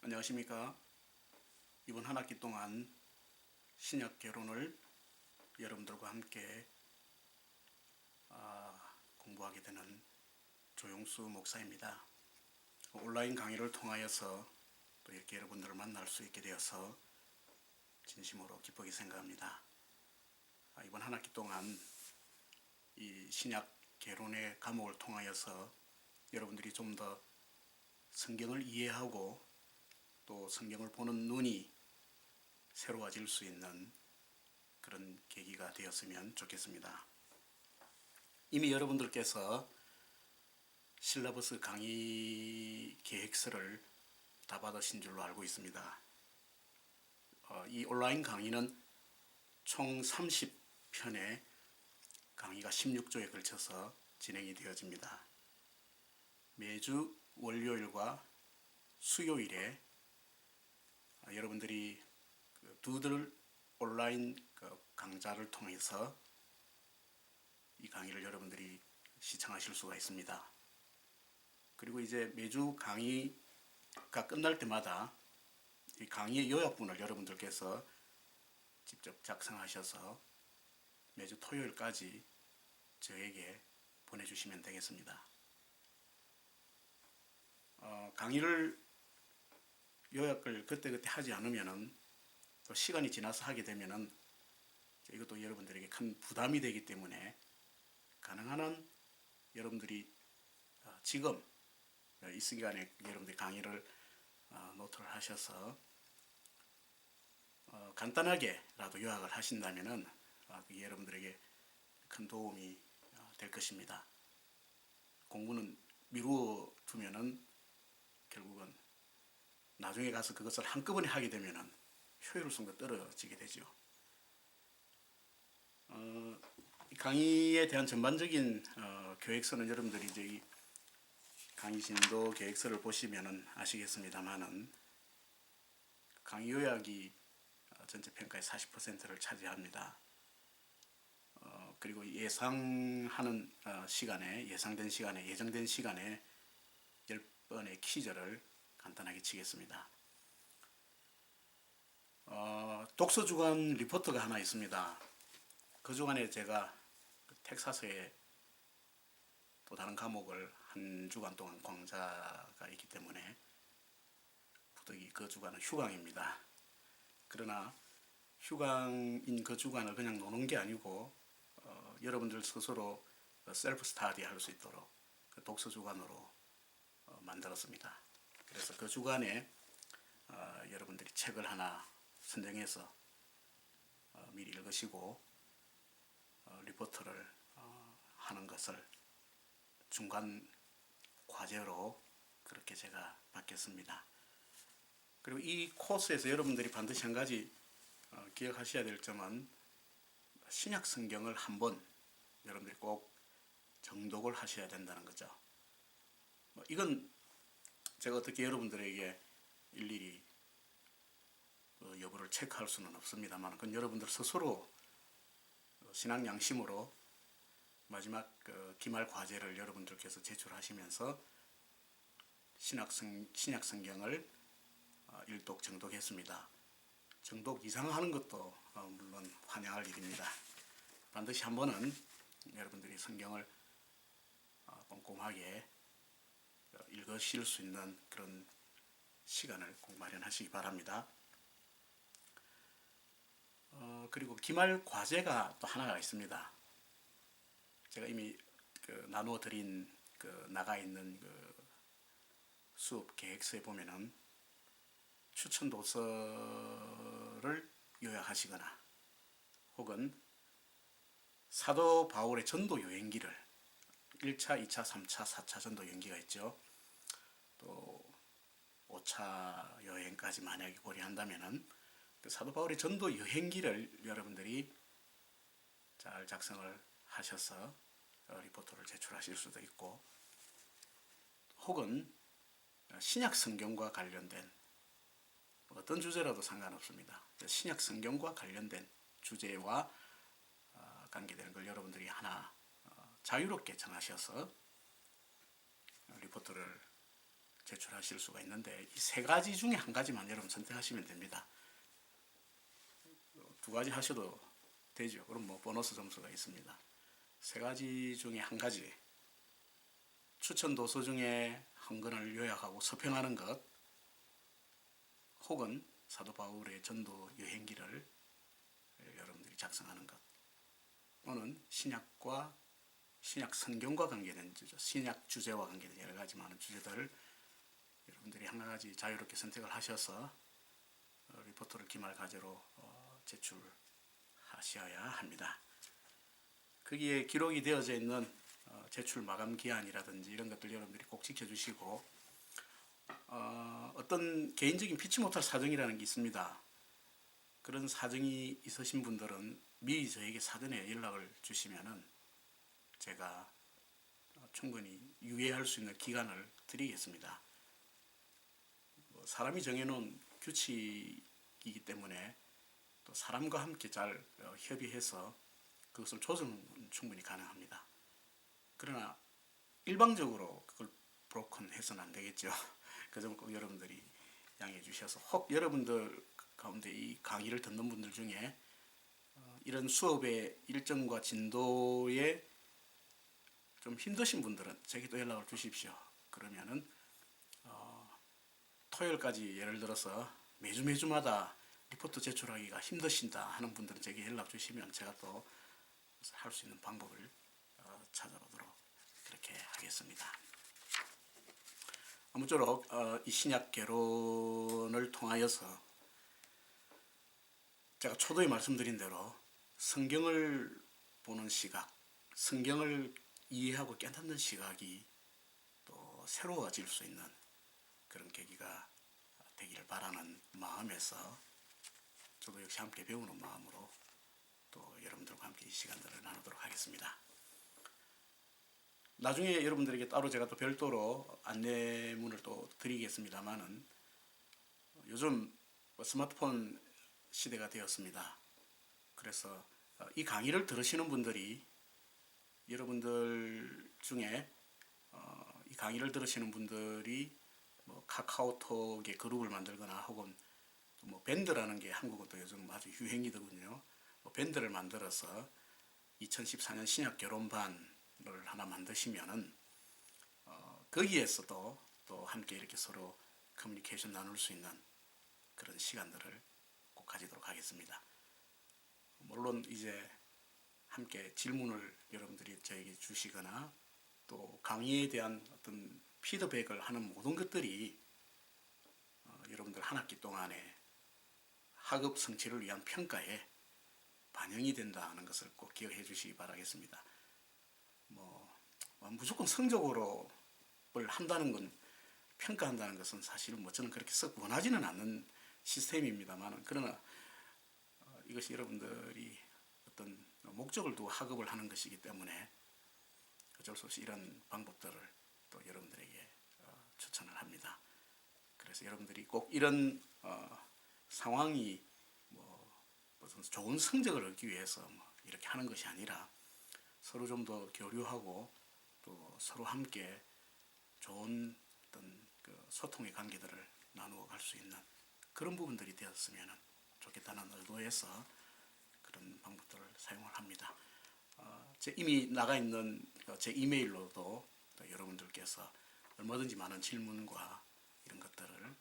안녕하십니까. 이번 한 학기 동안 신약 개론을 여러분들과 함께 공부하게 되는 조용수 목사입니다. 온라인 강의를 통하여서 또 이렇게 여러분들을 만날 수 있게 되어서 진심으로 기쁘게 생각합니다. 이번 한 학기 동안 이 신약 개론의 과목을 통하여서 여러분들이 좀 더 성경을 이해하고 또 성경을 보는 눈이 새로워질 수 있는 그런 계기가 되었으면 좋겠습니다. 이미 여러분들께서 실라버스 강의 계획서를 다 받으신 줄로 알고 있습니다. 이 온라인 강의는 총 30편의 강의가 16조에 걸쳐서 진행이 되어집니다. 매주 월요일과 수요일에 여러분들이 두들 온라인 강좌를 통해서 이 강의를 여러분들이 시청하실 수가 있습니다. 그리고 이제 매주 강의가 끝날 때마다 이 강의의 요약본을 여러분들께서 직접 작성하셔서 매주 토요일까지 저에게 보내주시면 되겠습니다. 강의를 요약을 그때그때 하지 않으면은 또 시간이 지나서 하게 되면은 이것도 여러분들에게 큰 부담이 되기 때문에 가능한 한 여러분들이 지금 이 시간에 여러분들이 강의를 노트를 하셔서 간단하게라도 요약을 하신다면은 그게 여러분들에게 큰 도움이 될 것입니다. 공부는 미루어 두면은 결국은 나중에 가서 그것을 한꺼번에 하게 되면은 효율성도 떨어지게 되죠. 강의에 대한 전반적인 계획서는 여러분들이 이제 이 강의 진도 계획서를 보시면은 아시겠습니다만은 강의 요약이 전체 평가의 40%를 차지합니다. 그리고 예상하는 시간에 예정된 시간에 10번의 퀴즈를 간단하게 치겠습니다. 독서 주간 리포트가 하나 있습니다. 그 주간에 제가 텍사스에 또 다른 과목을 한 주간 동안 강좌가 있기 때문에 부득이 그 주간은 휴강입니다. 그러나 휴강인 그 주간을 그냥 노는 게 아니고 여러분들 스스로 셀프 스타디 할 수 있도록 독서 주간으로 만들었습니다. 그래서 그 주간에 여러분들이 책을 하나 선정해서 미리 읽으시고 리포트를 하는 것을 중간 과제로 그렇게 제가 받겠습니다. 그리고 이 코스에서 여러분들이 반드시 한 가지 기억하셔야 될 점은 신약 성경을 한번 여러분들이 꼭 정독을 하셔야 된다는 거죠. 이건 제가 어떻게 여러분들에게 일일이 여부를 체크할 수는 없습니다만 그건 여러분들 스스로 신앙 양심으로 마지막 기말 과제를 여러분들께서 제출하시면서 신약 성경을 일독 정독했습니다. 정독 이상 하는 것도 물론 환영할 일입니다. 반드시 한 번은 여러분들이 성경을 꼼꼼하게 읽으실 수 있는 그런 시간을 꼭 마련하시기 바랍니다. 그리고 기말 과제가 또 하나가 있습니다. 제가 이미 나누어 드린 나가 있는 수업 계획서에 보면은 추천 도서를 요약하시거나 혹은 사도 바울의 전도 여행기를 1차, 2차, 3차, 4차 전도 여행기가 있죠. 또 5차 여행까지 만약에 고려한다면은 그 사도 바울의 전도 여행기를 여러분들이 잘 작성을 하셔서 리포트를 제출하실 수도 있고 혹은 신약 성경과 관련된 어떤 주제라도 상관없습니다. 신약 성경과 관련된 주제와 관계되는 걸 여러분들이 하나 자유롭게 정하셔서 리포트를 제출하실 수가 있는데 이 세 가지 중에 한 가지만 여러분 선택하시면 됩니다. 두 가지 하셔도 되죠. 그럼 뭐 보너스 점수가 있습니다. 세 가지 중에 한 가지, 추천 도서 중에 한 권을 요약하고 서평하는 것, 혹은 사도 바울의 전도 여행기를 여러분들이 작성하는 것. 또는 신약과 신약 성경과 관계된 주제, 신약 주제와 관계된 여러 가지 많은 주제들을 여러분들이 하나가지 자유롭게 선택을 하셔서 리포트를 기말 과제로 제출하셔야 합니다. 거기에 기록이 되어져 있는 제출 마감 기한이라든지 이런 것들 여러분들이 꼭 지켜주시고, 어떤 개인적인 피치 못할 사정이라는 게 있습니다. 그런 사정이 있으신 분들은 미리 저에게 사전에 연락을 주시면은 제가 충분히 유예할 수 있는 기간을 드리겠습니다. 사람이 정해놓은 규칙이기 때문에 또 사람과 함께 잘 협의해서 그것을 조정은 충분히 가능합니다. 그러나 일방적으로 그걸 브로큰해서는 안 되겠죠. 그 점 꼭 여러분들이 양해해 주셔서, 혹 여러분들 가운데 이 강의를 듣는 분들 중에 이런 수업의 일정과 진도에 좀 힘드신 분들은 제게 또 연락을 주십시오. 그러면은 토요일까지 예를 들어서 매주마다 리포트 제출하기가 힘드신다 하는 분들은 제게 연락 주시면 제가 또 할 수 있는 방법을 찾아보도록 그렇게 하겠습니다. 아무쪼록 이 신약 개론을 통하여서 제가 초도에 말씀드린 대로 성경을 보는 시각, 성경을 이해하고 깨닫는 시각이 또 새로워질 수 있는 그런 계기가 되기를 바라는 마음에서 저도 역시 함께 배우는 마음으로 또 여러분들과 함께 이 시간들을 나누도록 하겠습니다. 나중에 여러분들에게 따로 제가 또 별도로 안내문을 또 드리겠습니다만은, 요즘 스마트폰 시대가 되었습니다. 그래서 이 강의를 들으시는 분들이 여러분들 중에 이 강의를 들으시는 분들이 뭐 카카오톡에 그룹을 만들거나 혹은 뭐 밴드라는 게 한국은 또 요즘 아주 유행이더군요. 뭐 밴드를 만들어서 2014년 신약 결혼반을 하나 만드시면은 거기에서도 또 함께 이렇게 서로 커뮤니케이션 나눌 수 있는 그런 시간들을 꼭 가지도록 하겠습니다. 물론 이제 함께 질문을 여러분들이 저에게 주시거나 또 강의에 대한 어떤 피드백을 하는 모든 것들이 여러분들 한 학기 동안에 학업 성취를 위한 평가에 반영이 된다는 것을 꼭 기억해 주시기 바라겠습니다. 무조건 성적으로 뭘 한다는 건, 평가한다는 것은 사실 저는 그렇게 썩 원하지는 않는 시스템입니다만, 그러나 이것이 여러분들이 어떤 목적을 두고 학업을 하는 것이기 때문에 어쩔 수 없이 이런 방법들을 또 여러분들에게 추천을 합니다. 그래서 여러분들이 꼭 이런 상황이 무슨 좋은 성적을 얻기 위해서 이렇게 하는 것이 아니라 서로 좀 더 교류하고 또 서로 함께 좋은 어떤 그 소통의 관계들을 나누어 갈 수 있는 그런 부분들이 되었으면 좋겠다는 의도에서 그런 방법들을 사용을 합니다. 이미 나가 있는 제 이메일로도 여러분들께서 얼마든지 많은 질문과 이런 것들을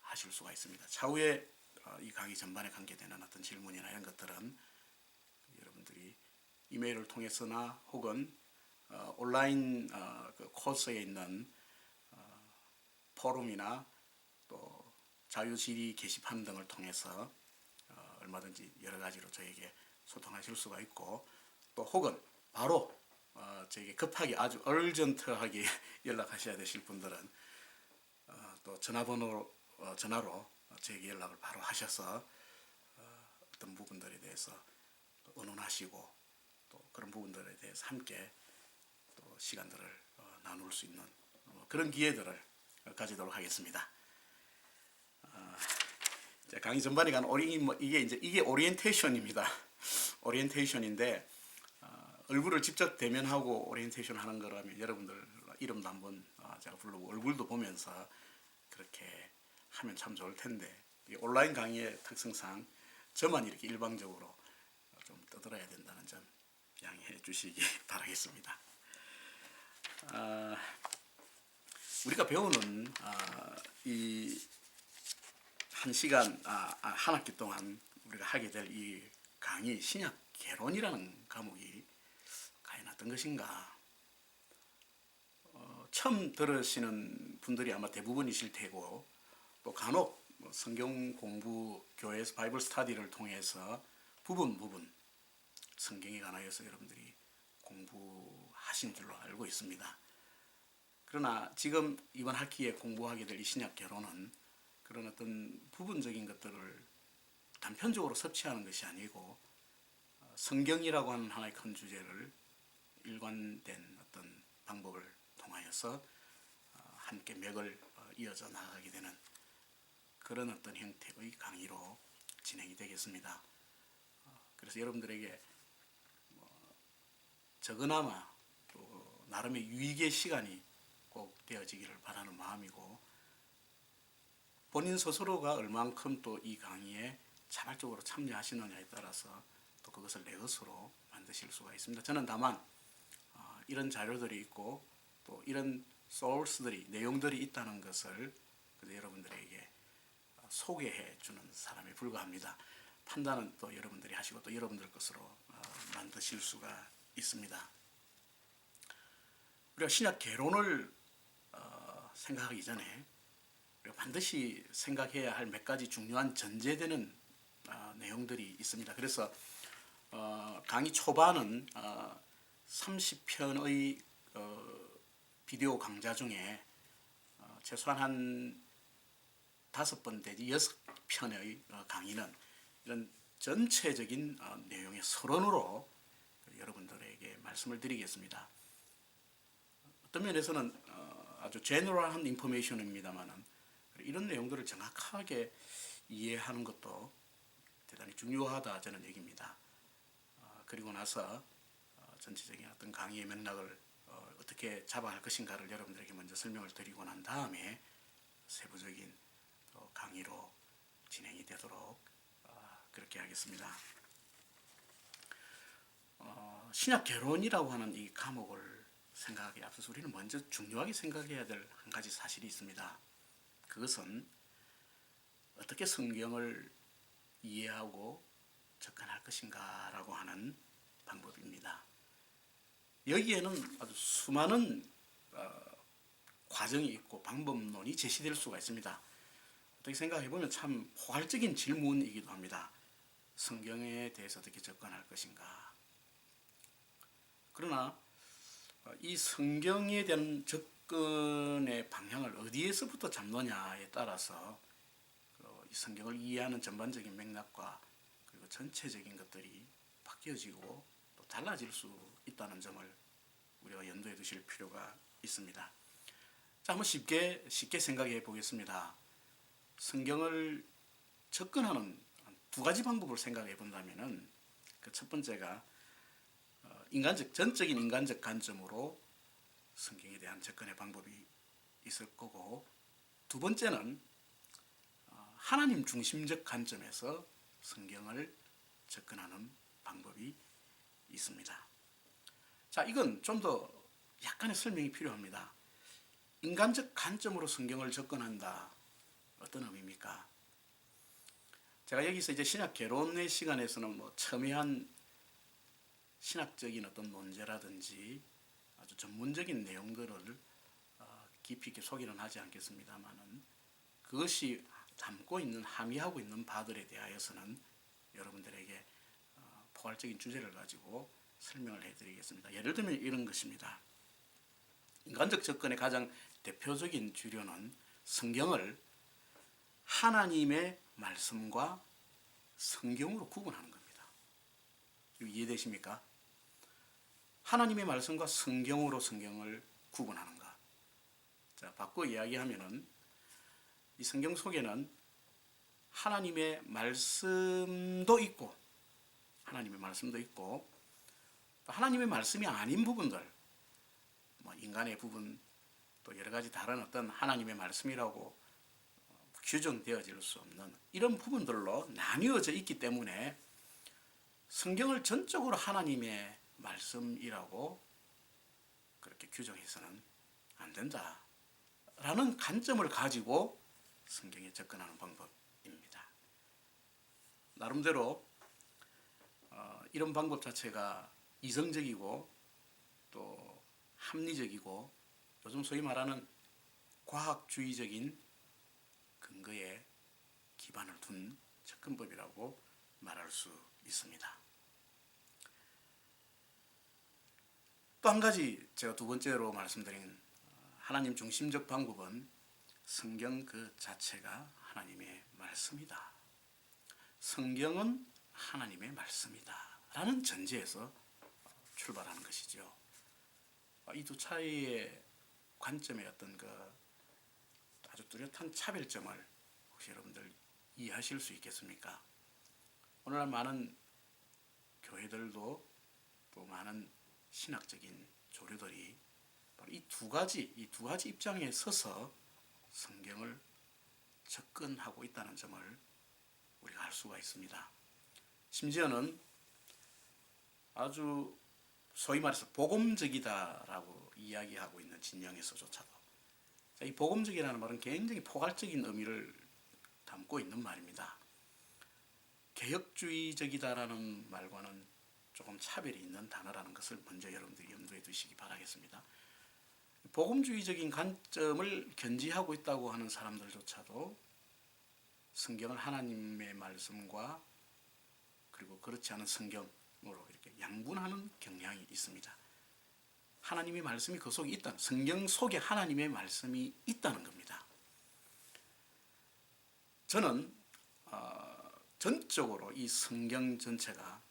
하실 수가 있습니다. 차후에 이 강의 전반에 관계되는 어떤 질문이나 이런 것들은 여러분들이 이메일을 통해서나 혹은 온라인 그 코스에 있는 포럼이나 또 자유질의 게시판 등을 통해서 얼마든지 여러 가지로 저에게 소통하실 수가 있고, 또 혹은 바로 저에게 급하게 아주 얼전트하게 연락하셔야 되실 분들은 또 전화로 저에게 연락을 바로 하셔서 어떤 부분들에 대해서 의논하시고 또 그런 부분들에 대해서 함께 또 시간들을 나눌 수 있는 그런 기회들을 가지도록 하겠습니다. 강의 전반에 간 이게 오리엔테이션입니다. 오리엔테이션인데 얼굴을 직접 대면하고 오리엔테이션 하는 거라면 여러분들 이름도 한번 제가 부르고 얼굴도 보면서 그렇게 하면 참 좋을 텐데 온라인 강의의 특성상 저만 이렇게 일방적으로 좀 떠들어야 된다는 점 양해해 주시기 바라겠습니다. 우리가 배우는 이 한 시간 한 학기 동안 우리가 하게 될 이 강의 신약 개론이라는 과목이 과연 어떤 것인가? 처음 들으시는 분들이 아마 대부분이실 테고 또 간혹 성경 공부 교회에서 바이블 스터디를 통해서 부분 성경에 관하여서 여러분들이 공부하신 줄로 알고 있습니다. 그러나 지금 이번 학기에 공부하게 될 이 신약 개론은 그런 어떤 부분적인 것들을 단편적으로 섭취하는 것이 아니고 성경이라고 하는 하나의 큰 주제를 일관된 어떤 방법을 통하여서 함께 맥을 이어져 나가게 되는 그런 어떤 형태의 강의로 진행이 되겠습니다. 그래서 여러분들에게 적으나마 또 나름의 유익의 시간이 꼭 되어지기를 바라는 마음이고 본인 스스로가 얼만큼 또 이 강의에 자발적으로 참여하시느냐에 따라서 또 그것을 내 것으로 만드실 수가 있습니다. 저는 다만 이런 자료들이 있고 또 이런 소스들이 내용들이 있다는 것을 여러분들에게 소개해 주는 사람에 불과합니다. 판단은 또 여러분들이 하시고 또 여러분들 것으로 만드실 수가 있습니다. 우리가 신약 개론을 생각하기 전에 우리가 반드시 생각해야 할 몇 가지 중요한 전제되는 내용들이 있습니다. 그래서 강의 초반은 30편의 비디오 강좌 중에 최소한 한 5번 내지 6편의 강의는 이런 전체적인 내용의 서론으로 여러분들에게 말씀을 드리겠습니다. 어떤 면에서는 아주 제너럴한 인포메이션입니다만 이런 내용들을 정확하게 이해하는 것도 대단히 중요하다 저는 얘기입니다. 그리고 나서 전체적인 어떤 강의의 맥락을 어떻게 잡아갈 것인가를 여러분들에게 먼저 설명을 드리고 난 다음에 세부적인 강의로 진행이 되도록 그렇게 하겠습니다. 신약 개론이라고 하는 이 과목을 생각하기에 앞서서 우리는 먼저 중요하게 생각해야 될 한 가지 사실이 있습니다. 그것은 어떻게 성경을 이해하고 접근할 것인가라고 하는 방법입니다. 여기에는 아주 수많은 과정이 있고 방법론이 제시될 수가 있습니다. 어떻게 생각해보면 참 포괄적인 질문이기도 합니다. 성경에 대해서 어떻게 접근할 것인가. 그러나 이 성경에 대한 접근의 방향을 어디에서부터 잡느냐에 따라서 이 성경을 이해하는 전반적인 맥락과 그리고 전체적인 것들이 바뀌어지고 또 달라질 수 있다는 점을 우리가 염두에 두실 필요가 있습니다. 자, 한번 쉽게 생각해 보겠습니다. 성경을 접근하는 두 가지 방법을 생각해 본다면은 그 첫 번째가 전적인 인간적 관점으로 성경에 대한 접근의 방법이 있을 거고 두 번째는 하나님 중심적 관점에서 성경을 접근하는 방법이 있습니다. 자, 이건 좀 더 약간의 설명이 필요합니다. 인간적 관점으로 성경을 접근한다. 어떤 의미입니까? 제가 여기서 이제 신약 개론의 시간에서는 첨예한 신학적인 어떤 논제라든지 아주 전문적인 내용들을 깊이 있게 소개는 하지 않겠습니다만은 그것이 담고 있는 함의하고 있는 바들에 대하여서는 여러분들에게 포괄적인 주제를 가지고 설명을 해드리겠습니다. 예를 들면 이런 것입니다. 인간적 접근의 가장 대표적인 주류는 성경을 하나님의 말씀과 성경으로 구분하는 겁니다. 이해되십니까? 하나님의 말씀과 성경으로 성경을 구분하는가. 자, 바꿔 이야기하면은 이 성경 속에는 하나님의 말씀도 있고 하나님의 말씀이 아닌 부분들, 인간의 부분, 또 여러 가지 다른 어떤 하나님의 말씀이라고 규정되어질 수 없는 이런 부분들로 나뉘어져 있기 때문에 성경을 전적으로 하나님의 말씀이라고 그렇게 규정해서는 안 된다라는 관점을 가지고 성경에 접근하는 방법입니다. 나름대로 이런 방법 자체가 이성적이고 또 합리적이고 요즘 소위 말하는 과학주의적인 근거에 기반을 둔 접근법이라고 말할 수 있습니다. 또 한 가지 제가 두 번째로 말씀드린 하나님 중심적 방법은 성경 그 자체가 하나님의 말씀이다. 성경은 하나님의 말씀이다. 라는 전제에서 출발하는 것이죠. 이 두 차이의 관점의 어떤 그 아주 뚜렷한 차별점을 혹시 여러분들 이해하실 수 있겠습니까? 오늘날 많은 교회들도 또 많은 신학적인 조류들이 바로 이 두 가지 입장에 서서 성경을 접근하고 있다는 점을 우리가 알 수가 있습니다. 심지어는 아주 소위 말해서 복음적이다라고 이야기하고 있는 진영에서조차도 이 복음적이라는 말은 굉장히 포괄적인 의미를 담고 있는 말입니다. 개혁주의적이다라는 말과는 조금 차별이 있는 단어라는 것을 먼저 여러분들이 염두에 두시기 바라겠습니다. 복음주의적인 관점을 견지하고 있다고 하는 사람들조차도 성경을 하나님의 말씀과 그리고 그렇지 않은 성경으로 이렇게 양분하는 경향이 있습니다. 하나님의 말씀이 그 속에 있다는, 성경 속에 하나님의 말씀이 있다는 겁니다. 저는 전적으로 이 성경 전체가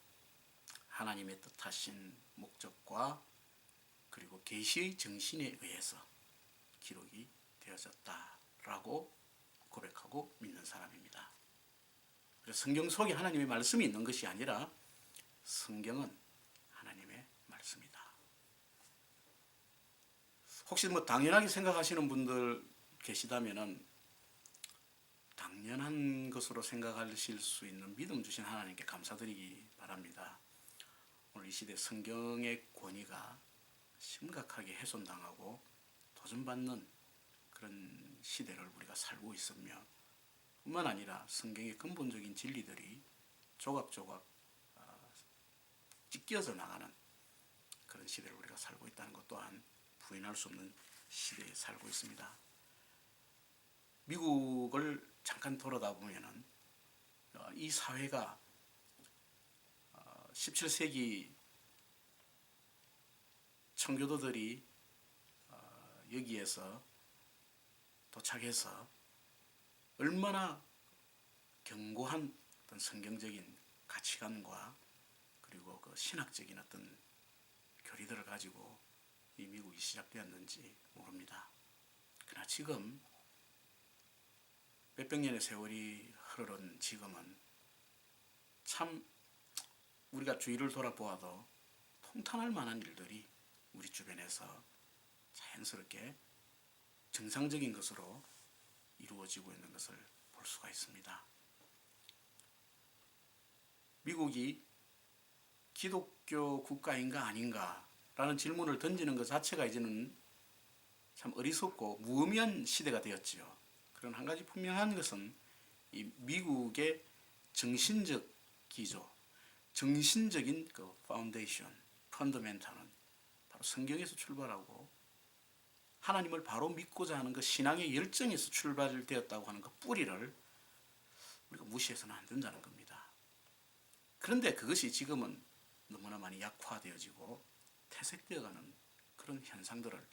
하나님의 뜻하신 목적과 그리고 계시의 정신에 의해서 기록이 되어졌다라고 고백하고 믿는 사람입니다. 그래서 성경 속에 하나님의 말씀이 있는 것이 아니라 성경은 하나님의 말씀이다. 혹시 당연하게 생각하시는 분들 계시다면은 당연한 것으로 생각하실 수 있는 믿음 주신 하나님께 감사드리기 바랍니다. 오늘 이 시대 성경의 권위가 심각하게 훼손당하고 도전받는 그런 시대를 우리가 살고 있으며 뿐만 아니라 성경의 근본적인 진리들이 조각조각 찢겨져 나가는 그런 시대를 우리가 살고 있다는 것 또한 부인할 수 없는 시대에 살고 있습니다. 미국을 잠깐 돌아다 보면은 이 사회가 17세기 청교도들이 여기에서 도착해서 얼마나 견고한 어떤 성경적인 가치관과 그리고 그 신학적인 어떤 교리들을 가지고 이 미국이 시작되었는지 모릅니다. 그러나 지금 몇백 년의 세월이 흐르는 지금은 참 우리가 주위를 돌아보아도 통탄할 만한 일들이 우리 주변에서 자연스럽게 정상적인 것으로 이루어지고 있는 것을 볼 수가 있습니다. 미국이 기독교 국가인가 아닌가라는 질문을 던지는 것 자체가 이제는 참 어리석고 무의미한 시대가 되었지요. 그런 한 가지 분명한 것은 이 미국의 정신적 기조, 정신적인 그 파운데이션, 펀더멘탈은 바로 성경에서 출발하고 하나님을 바로 믿고자 하는 그 신앙의 열정에서 출발되었다고 하는 그 뿌리를 우리가 무시해서는 안 된다는 겁니다. 그런데 그것이 지금은 너무나 많이 약화되어지고 퇴색되어가는 그런 현상들을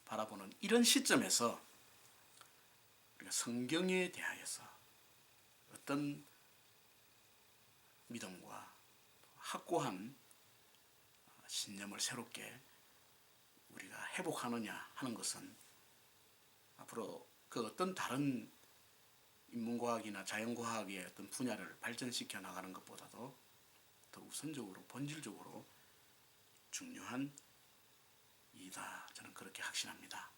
바라보는 이런 시점에서 우리가 성경에 대하여서 어떤 믿음과 확고한 신념을 새롭게 우리가 회복하느냐 하는 것은 앞으로 그 어떤 다른 인문과학이나 자연과학의 어떤 분야를 발전시켜 나가는 것보다도 더 우선적으로 본질적으로 중요한 이다. 저는 그렇게 확신합니다.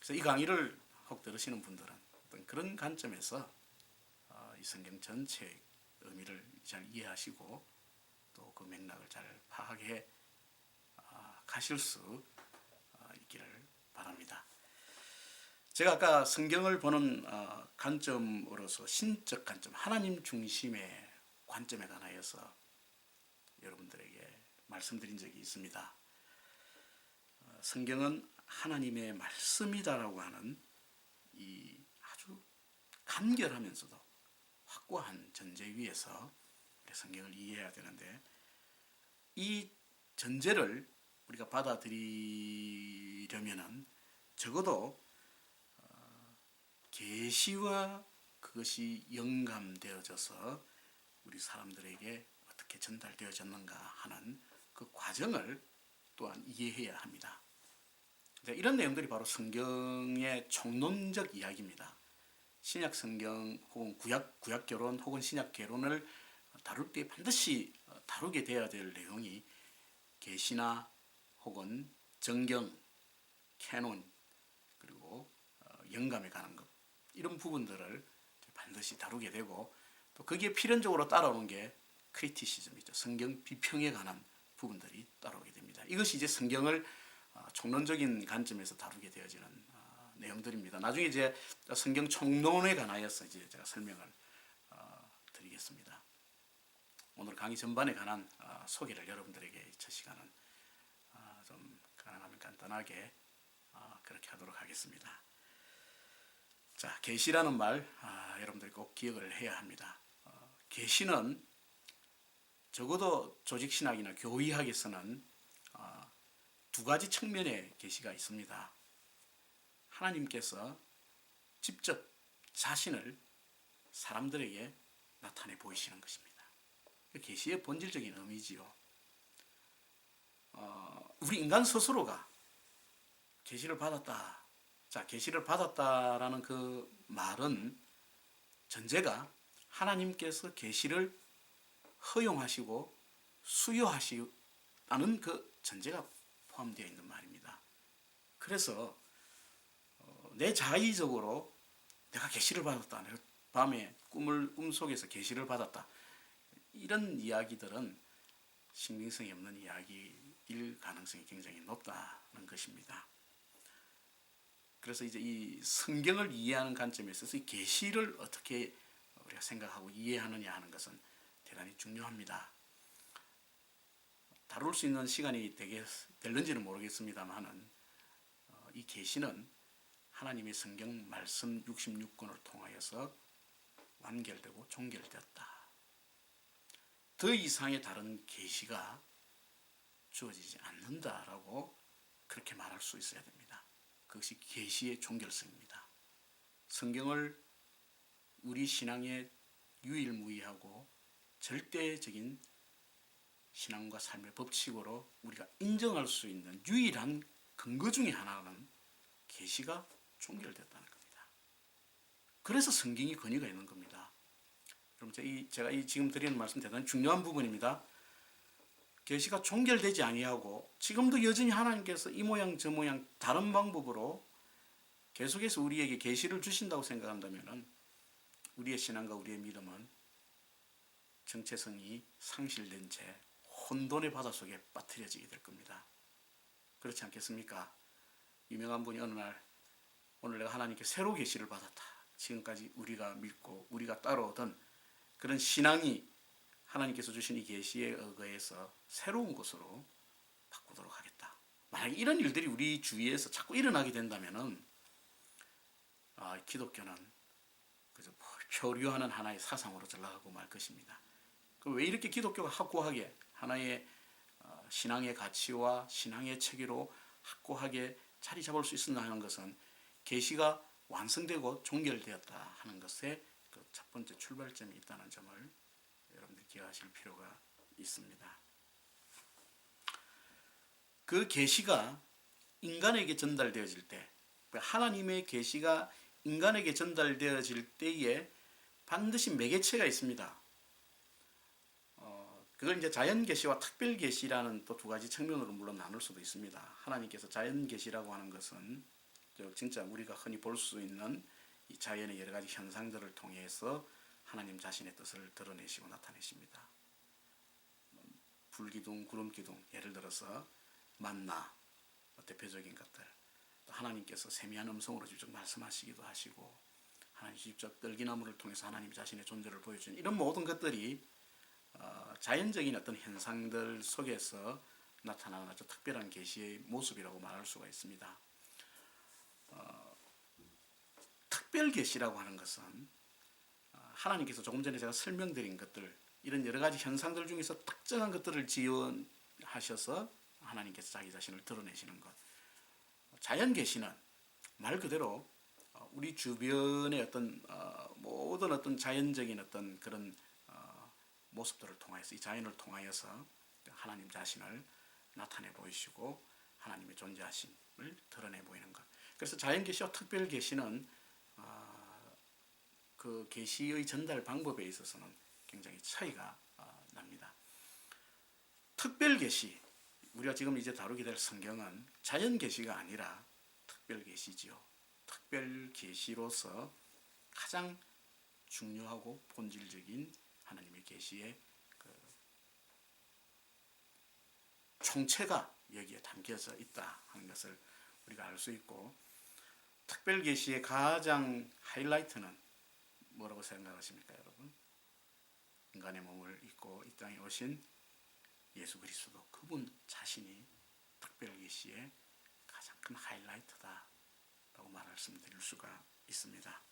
그래서 이 강의를 혹 들으시는 분들은 어떤 그런 관점에서 이 성경 전체의 의미를 잘 이해하시고 또 그 맥락을 잘 파악해 가실 수 있기를 바랍니다. 제가 아까 성경을 보는 관점으로서 신적 관점, 하나님 중심의 관점에 관하여서 여러분들에게 말씀드린 적이 있습니다. 성경은 하나님의 말씀이다라고 하는 이 아주 간결하면서도 확고한 전제 위에서 성경을 이해해야 되는데, 이 전제를 우리가 받아들이려면은 적어도 계시와 그것이 영감되어져서 우리 사람들에게 어떻게 전달되어졌는가 하는 그 과정을 또한 이해해야 합니다. 이런 내용들이 바로 성경의 총론적 이야기입니다. 신약 성경 혹은 구약 결론 혹은 신약 결론을 다룰 때 반드시 다루게 되어야 될 내용이 계시나 혹은 정경, 캐논, 그리고 영감에 관한 것, 이런 부분들을 반드시 다루게 되고, 또 거기에 필연적으로 따라오는 게 크리티시즘이죠. 성경 비평에 관한 부분들이 따라오게 됩니다. 이것이 이제 성경을 총론적인 관점에서 다루게 되어지는 내용들입니다. 나중에 이제 성경 총론에 관하여서 이제 제가 설명을 드리겠습니다. 오늘 강의 전반에 관한 소개를 여러분들에게 첫 시간은 좀 가능하면 간단하게 그렇게 하도록 하겠습니다. 자, 계시라는 말 여러분들이 꼭 기억을 해야 합니다. 계시는 적어도 조직신학이나 교의학에서는 두 가지 측면의 계시가 있습니다. 하나님께서 직접 자신을 사람들에게 나타내 보이시는 것입니다. 계시의 본질적인 의미지요. 우리 인간 스스로가 계시를 받았다. 자, 계시를 받았다라는 그 말은 전제가 하나님께서 계시를 허용하시고 수요하시다는 그 전제가 포함되어 있는 말입니다. 그래서 내 자의적으로 내가 계시를 받았다, 내가 밤에 꿈속에서 계시를 받았다, 이런 이야기들은 신빙성이 없는 이야기일 가능성이 굉장히 높다는 것입니다. 그래서 이제 이 성경을 이해하는 관점에 있어서 이 계시를 어떻게 우리가 생각하고 이해하느냐 하는 것은 대단히 중요합니다. 다룰 수 있는 시간이 될는지는 모르겠습니다만은 이 계시는 하나님의 성경 말씀 66권을 통하여서 완결되고 종결되었다. 더 이상의 다른 계시가 주어지지 않는다라고 그렇게 말할 수 있어야 됩니다. 그것이 계시의 종결성입니다. 성경을 우리 신앙의 유일무이하고 절대적인 신앙과 삶의 법칙으로 우리가 인정할 수 있는 유일한 근거 중에 하나는 계시가 종결됐다는 겁니다. 그래서 성경이 권위가 있는 겁니다. 그럼 제가 지금 드리는 말씀 대단히 중요한 부분입니다. 계시가 종결되지 아니하고 지금도 여전히 하나님께서 이 모양 저 모양 다른 방법으로 계속해서 우리에게 계시를 주신다고 생각한다면 우리의 신앙과 우리의 믿음은 정체성이 상실된 채 혼돈의 바닷속에 빠뜨려지게 될 겁니다. 그렇지 않겠습니까? 유명한 분이 어느 날 오늘 내가 하나님께 새로 계시를 받았다. 지금까지 우리가 믿고 우리가 따라오던 그런 신앙이 하나님께서 주신 이 계시에 의거해서 새로운 것으로 바꾸도록 하겠다. 만약에 이런 일들이 우리 주위에서 자꾸 일어나게 된다면은 기독교는 그저 표류하는 하나의 사상으로 전락하고 말 것입니다. 왜 이렇게 기독교가 확고하게 하나의 신앙의 가치와 신앙의 체계로 확고하게 자리 잡을 수 있었나 하는 것은 계시가 완성되고 종결되었다 하는 것에 그 첫 번째 출발점이 있다는 점을 여러분들이 기억하실 필요가 있습니다. 그 계시가 인간에게 전달되어질 때, 하나님의 계시가 인간에게 전달되어질 때에 반드시 매개체가 있습니다. 그걸 이제 자연 계시와 특별 계시라는 또 두 가지 측면으로 물론 나눌 수도 있습니다. 하나님께서 자연 계시라고 하는 것은 진짜 우리가 흔히 볼 수 있는 이 자연의 여러 가지 현상들을 통해서 하나님 자신의 뜻을 드러내시고 나타내십니다. 불기둥, 구름기둥, 예를 들어서 만나, 대표적인 것들. 또 하나님께서 세미한 음성으로 직접 말씀하시기도 하시고, 하나님 직접 떨기나무를 통해서 하나님 자신의 존재를 보여주는 이런 모든 것들이 자연적인 어떤 현상들 속에서 나타나는 아주 특별한 계시의 모습이라고 말할 수가 있습니다. 특별 계시라고 하는 것은 하나님께서 조금 전에 제가 설명드린 것들, 이런 여러 가지 현상들 중에서 특정한 것들을 지원하셔서 하나님께서 자기 자신을 드러내시는 것. 자연 계시는 말 그대로 우리 주변의 어떤 모든 어떤 자연적인 어떤 그런 모습들을 통해서, 이 자연을 통하여서 하나님 자신을 나타내 보이시고 하나님의 존재하심을 드러내 보이는 것. 그래서 자연 계시와 특별 계시는 그 계시의 전달 방법에 있어서는 굉장히 차이가 납니다. 특별 계시, 우리가 지금 이제 다루게 될 성경은 자연 계시가 아니라 특별 계시지요. 특별 계시로서 가장 중요하고 본질적인 하나님의 계시의 그 총체가 여기에 담겨져 있다 하는 것을 우리가 알 수 있고, 특별 계시의 가장 하이라이트는 뭐라고 생각하십니까, 여러분? 인간의 몸을 입고 이 땅에 오신 예수 그리스도, 그분 자신이 특별 계시의 가장 큰 하이라이트다라고 말씀드릴 수가 있습니다.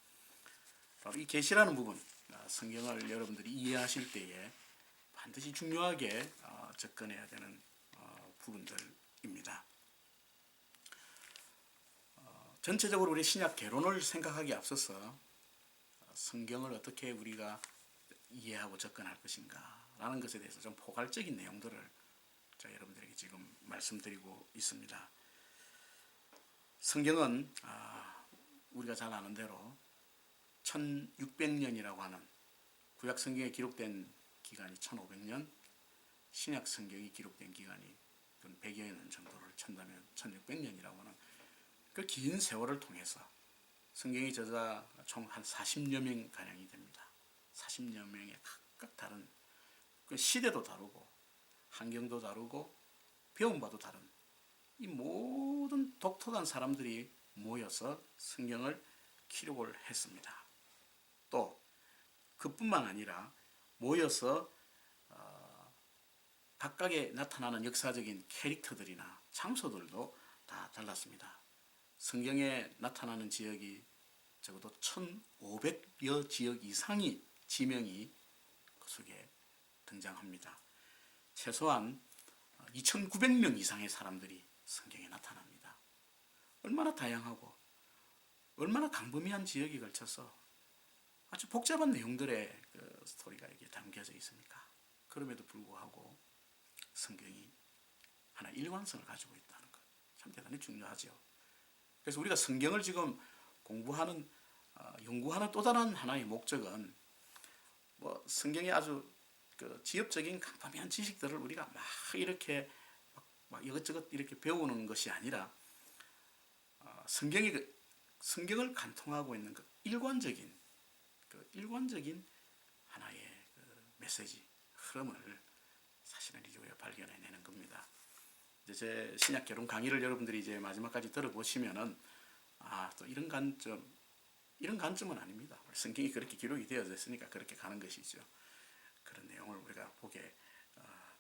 바로 이 계시라는 부분, 성경을 여러분들이 이해하실 때에 반드시 중요하게 접근해야 되는 부분들입니다. 전체적으로 우리 신약 개론을 생각하기에 앞서서 성경을 어떻게 우리가 이해하고 접근할 것인가 라는 것에 대해서 좀 포괄적인 내용들을 제가 여러분들에게 지금 말씀드리고 있습니다. 성경은 우리가 잘 아는 대로 1600년이라고 하는 구약 성경에 기록된 기간이 1500년, 신약 성경이 기록된 기간이 100여 년 정도를 친다면 1600년이라고 하는 그 긴 세월을 통해서 성경의 저자 총 한 40여 명 가량이 됩니다. 40여 명의 각각 다른 시대도 다르고 환경도 다르고 배운 바도 다른 이 모든 독특한 사람들이 모여서 성경을 기록을 했습니다. 또 그뿐만 아니라 모여서 각각에 나타나는 역사적인 캐릭터들이나 장소들도 다 달랐습니다. 성경에 나타나는 지역이 적어도 1500여 지역 이상의 지명이 그 속에 등장합니다. 최소한 2900명 이상의 사람들이 성경에 나타납니다. 얼마나 다양하고 얼마나 광범위한 지역에 걸쳐서 아주 복잡한 내용들의 그 스토리가 여기에 담겨져 있습니까? 그럼에도 불구하고 성경이 하나 일관성을 가지고 있다는 것, 참 대단히 중요하죠. 그래서 우리가 성경을 지금 공부하는 연구하는 또 다른 하나의 목적은 뭐 성경의 아주 그 지엽적인 광범위한 지식들을 우리가 막 이렇게 막 이것저것 이렇게 배우는 것이 아니라 성경을 간통하고 있는 그 일관적인 하나의 그 메시지 흐름을 사실은 이제 우리가 발견해내는 겁니다. 이제 제 신약 개론 강의를 여러분들이 이제 마지막까지 들어보시면은 또 이런 관점은 아닙니다. 성경이 그렇게 기록이 되어져 있으니까 그렇게 가는 것이죠. 그런 내용을 우리가 보게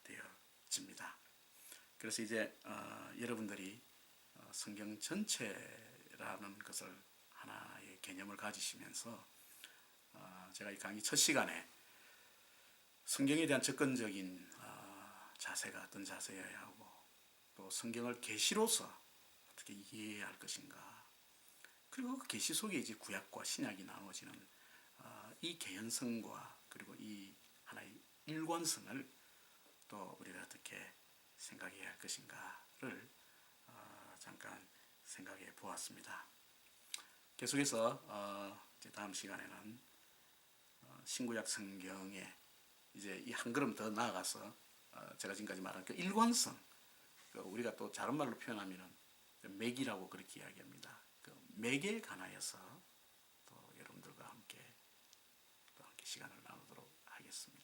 되어집니다. 그래서 이제 여러분들이 성경 전체라는 것을 하나의 개념을 가지시면서 제가 이 강의 첫 시간에 성경에 대한 접근적인 자세가 어떤 자세여야 하고 또 성경을 계시로서 어떻게 이해해야 할 것인가, 그리고 그 계시 속에 이제 구약과 신약이 나눠지는 이 개연성과 그리고 이 하나의 일관성을 또 우리가 어떻게 생각해야 할 것인가를 잠깐 생각해 보았습니다. 계속해서 이제 다음 시간에는 신구약 성경에 이제 이 한 걸음 더 나아가서 제가 지금까지 말한 그 일관성, 우리가 또 다른 말로 표현하면은 맥이라고 그렇게 이야기합니다. 그 매개에 관하여서 또 여러분들과 함께 시간을 나누도록 하겠습니다.